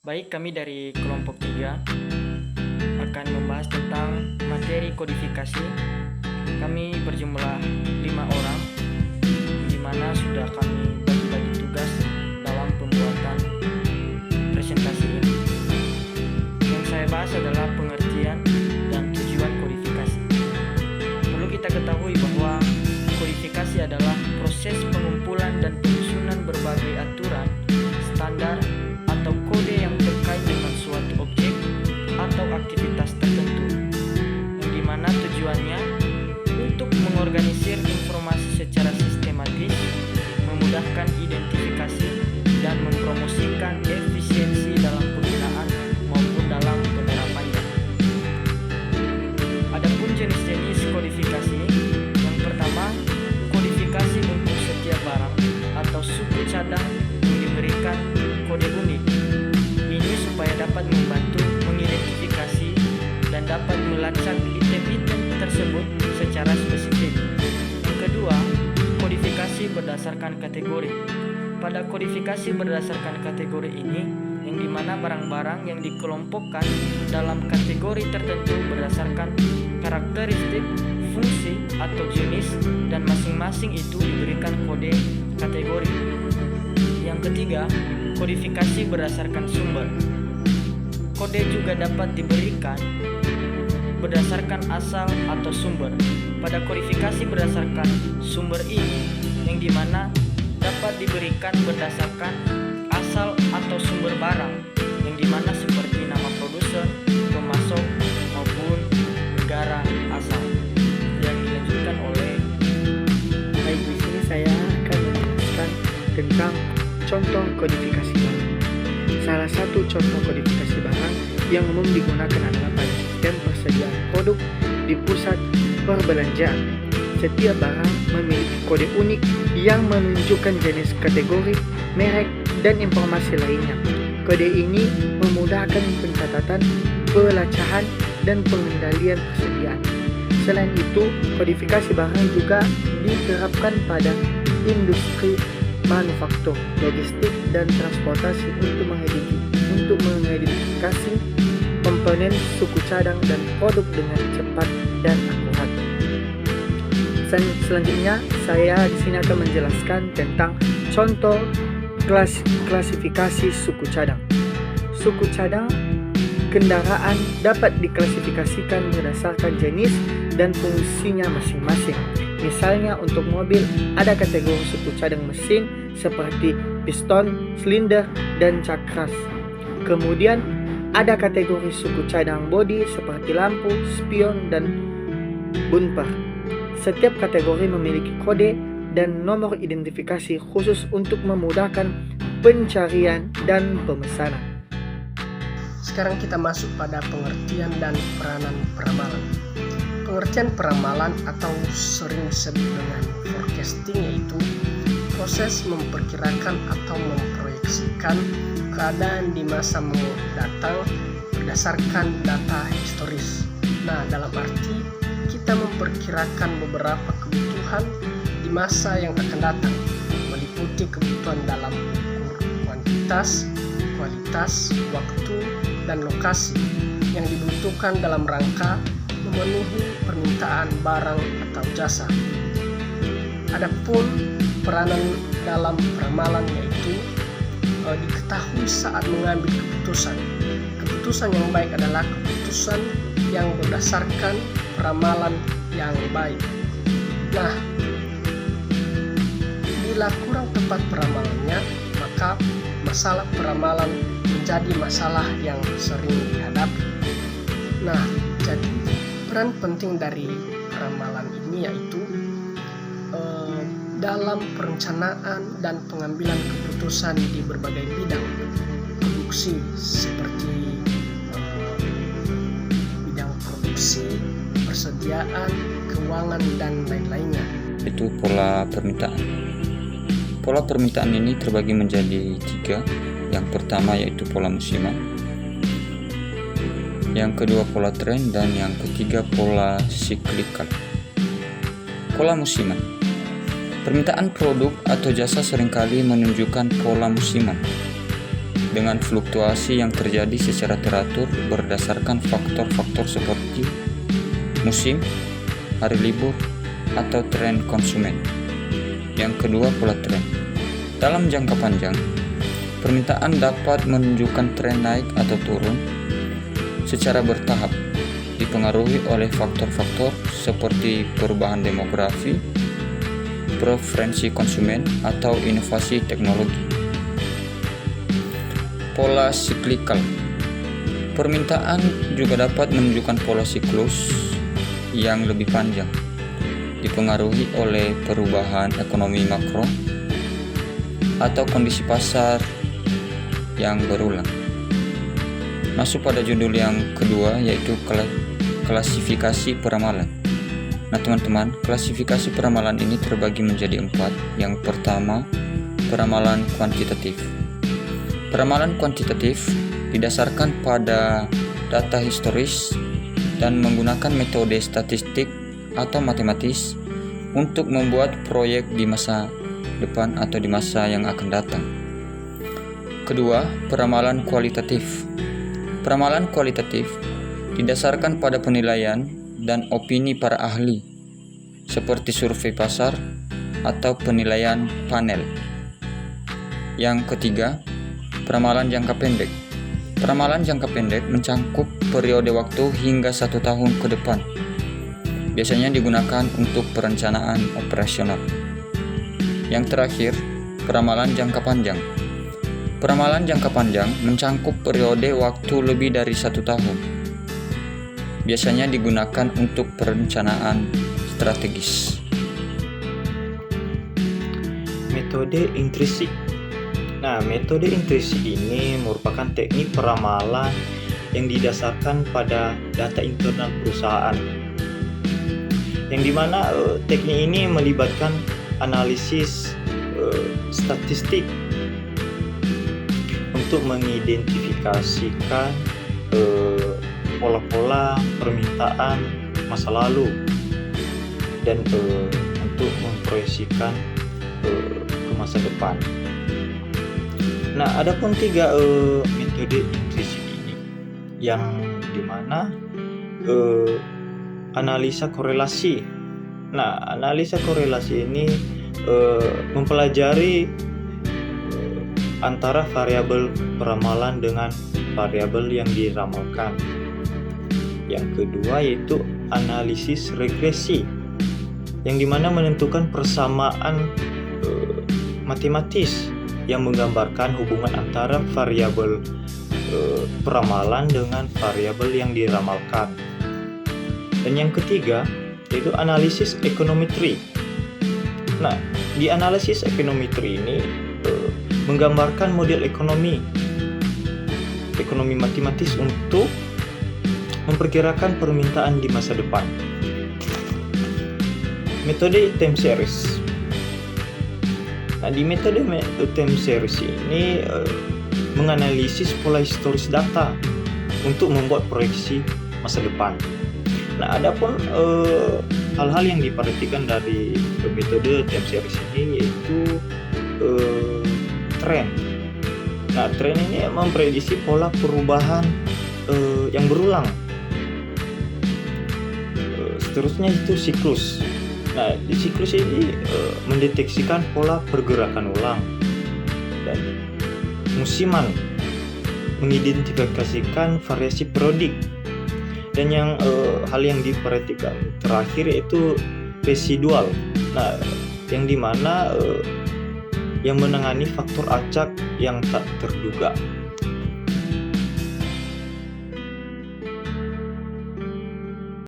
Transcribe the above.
Baik, kami dari kelompok 3 akan membahas tentang materi kodifikasi. Kami berjumlah 5 orang, di mana sudah kami bagi-bagi tugas dalam pembuatan presentasi ini. Yang saya bahas adalah pengertian dan tujuan kodifikasi. Perlu kita ketahui bahwa kodifikasi adalah proses pengumpulan dan penyusunan berbagai aturan, standar, atau kode yang terkait dengan suatu objek atau aktivitas tertentu, yang dimana tujuannya untuk mengorganisir informasi secara sistematis, memudahkan identifikasi, dan mempromosikan efisiensi dalam penggunaan maupun dalam penerapannya. Adapun jenis-jenis kodifikasi, yang pertama, kodifikasi untuk setiap barang atau suku cadang yang diberikan kode unik. Ini supaya dapat membantu mengidentifikasi dan dapat melacak item-item tersebut secara spesifik. Yang kedua, kodifikasi berdasarkan kategori. Pada kodifikasi berdasarkan kategori ini, yang dimana barang-barang yang dikelompokkan dalam kategori tertentu berdasarkan karakteristik, fungsi, atau jenis, dan masing-masing itu diberikan kode kategori. Yang ketiga, kodifikasi berdasarkan sumber. Kode juga dapat diberikan berdasarkan asal atau sumber. Pada kodifikasi berdasarkan sumber ini, yang dimana dapat diberikan berdasarkan asal atau sumber barang, yang dimana seperti nama produsen, pemasok, maupun negara asal. Yang dilanjutkan oleh Baik, di sini saya akan menjelaskan tentang contoh kodifikasi barang. Salah satu contoh kodifikasi barang yang umum digunakan adalah pada sistem persediaan produk di pusat perbelanjaan. Setiap barang memiliki kode unik yang menunjukkan jenis, kategori, merek, dan informasi lainnya. Kode ini memudahkan pencatatan, pelacakan, dan pengendalian persediaan. Selain itu, kodifikasi barang juga diterapkan pada industri manufaktur, logistik, dan transportasi untuk mengidentifikasi komponen, suku cadang, dan produk dengan cepat dan akurat. Selanjutnya, saya di sini akan menjelaskan tentang contoh klasifikasi suku cadang. Suku cadang kendaraan dapat diklasifikasikan berdasarkan jenis dan fungsinya masing-masing. Misalnya untuk mobil ada kategori suku cadang mesin seperti piston, silinder, dan cakras. Kemudian ada kategori suku cadang bodi seperti lampu, spion, dan bumper. Setiap kategori memiliki kode dan nomor identifikasi khusus untuk memudahkan pencarian dan pemesanan. Sekarang kita masuk pada pengertian dan peranan peramalan. Pengertian peramalan atau sering disebut dengan forecasting yaitu proses memperkirakan atau memproyeksikan keadaan di masa mendatang berdasarkan data historis. Nah, dalam arti kita memperkirakan beberapa kebutuhan di masa yang akan datang, meliputi kebutuhan dalam ukur kuantitas, kualitas, waktu, dan lokasi yang dibutuhkan dalam rangka memenuhi permintaan barang atau jasa. Adapun peranan dalam peramalan yaitu diketahui saat mengambil keputusan. Keputusan yang baik adalah keputusan yang berdasarkan peramalan yang baik. Nah, bila kurang tepat peramalannya, maka masalah peramalan menjadi masalah yang sering dihadapi. Nah, jadi peran penting dari peramalan ini yaitu dalam perencanaan dan pengambilan keputusan di berbagai bidang produksi seperti bidang produksi, persediaan, keuangan, dan lain-lainnya. Itu pola permintaan. Pola permintaan ini terbagi menjadi 3. Yang pertama yaitu pola musiman, yang kedua pola tren, dan yang ketiga pola siklikal. Pola musiman. Permintaan produk atau jasa seringkali menunjukkan pola musiman. dengan fluktuasi yang terjadi secara teratur berdasarkan faktor-faktor seperti musim, hari libur, atau tren konsumen. Yang kedua, pola tren. Dalam jangka panjang, permintaan dapat menunjukkan tren naik atau turun secara bertahap, dipengaruhi oleh faktor-faktor seperti perubahan demografi, preferensi konsumen, atau inovasi teknologi. Pola siklikal. Permintaan juga dapat menunjukkan pola siklus yang lebih panjang, dipengaruhi oleh perubahan ekonomi makro atau kondisi pasar yang berulang. Masuk pada judul yang kedua, yaitu klasifikasi peramalan. Nah teman-teman, klasifikasi peramalan ini terbagi menjadi 4. Yang pertama, peramalan kuantitatif. Peramalan kuantitatif didasarkan pada data historis dan menggunakan metode statistik atau matematis untuk membuat proyek di masa depan atau di masa yang akan datang. Kedua, peramalan kualitatif. Peramalan kualitatif didasarkan pada penilaian dan opini para ahli, seperti survei pasar atau penilaian panel. Yang ketiga, peramalan jangka pendek. Peramalan jangka pendek mencakup periode waktu hingga 1 tahun ke depan. Biasanya digunakan untuk perencanaan operasional. Yang terakhir, peramalan jangka panjang. Peramalan jangka panjang mencakup periode waktu lebih dari 1 tahun. Biasanya digunakan untuk perencanaan strategis. Metode intrinsik. Nah, metode intrinsik ini merupakan teknik peramalan yang didasarkan pada data internal perusahaan. Yang dimana teknik ini melibatkan analisis statistik untuk mengidentifikasikan pola-pola permintaan masa lalu dan untuk memproyeksikan ke masa depan. Nah, ada pun 3 metode intrinsik ini, yang dimana analisa korelasi. Nah, analisa korelasi ini mempelajari antara variabel peramalan dengan variabel yang diramalkan. Yang kedua yaitu analisis regresi, yang dimana menentukan persamaan matematis yang menggambarkan hubungan antara variabel peramalan dengan variabel yang diramalkan. Dan yang ketiga yaitu analisis ekonometri. Nah, di analisis ekonometri ini menggambarkan model ekonomi matematis untuk memperkirakan permintaan di masa depan. Metode time series. Nah, di metode time series ini menganalisis pola historis data untuk membuat proyeksi masa depan. Nah, adapun hal-hal yang diperhatikan dari metode time series ini yaitu tren. Nah, tren ini memprediksi pola perubahan yang berulang. Seterusnya itu siklus. Nah, di siklus ini mendeteksikan pola pergerakan ulang. Dan musiman mengidentifikasikan variasi periodik. Dan hal yang diperhatikan terakhir yaitu residual. Nah, yang dimana yang menangani faktor acak yang tak terduga.